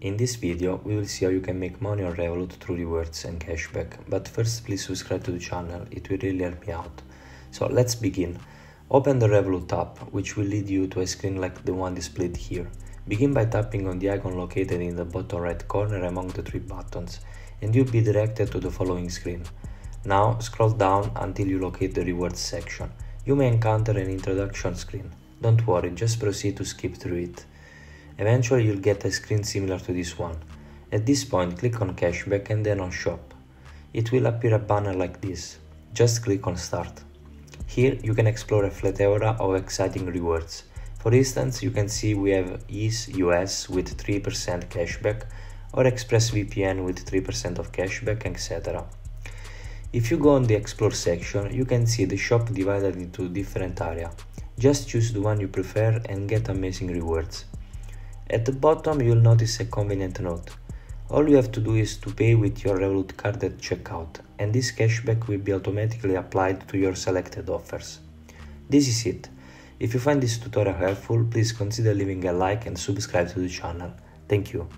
In this video, we will see how you can make money on Revolut through rewards and cashback, but first please subscribe to the channel, it will really help me out. So let's begin. Open the Revolut app, which will lead you to a screen like the one displayed here. Begin by tapping on the icon located in the bottom right corner among the three buttons, and you'll be directed to the following screen. Now scroll down until you locate the rewards section. You may encounter an introduction screen. Don't worry, just proceed to skip through it. Eventually you'll get a screen similar to this one. At this point, click on cashback and then on shop. It will appear a banner like this. Just click on start. Here you can explore a plethora of exciting rewards. For instance, you can see we have Ease US with 3% cashback or ExpressVPN with 3% of cashback, etc. If you go on the explore section, you can see the shop divided into different areas. Just choose the one you prefer and get amazing rewards. At the bottom you'll notice a convenient note. All you have to do is to pay with your Revolut card at checkout, and this cashback will be automatically applied to your selected offers. This is it. If you find this tutorial helpful, please consider leaving a like and subscribe to the channel. Thank you.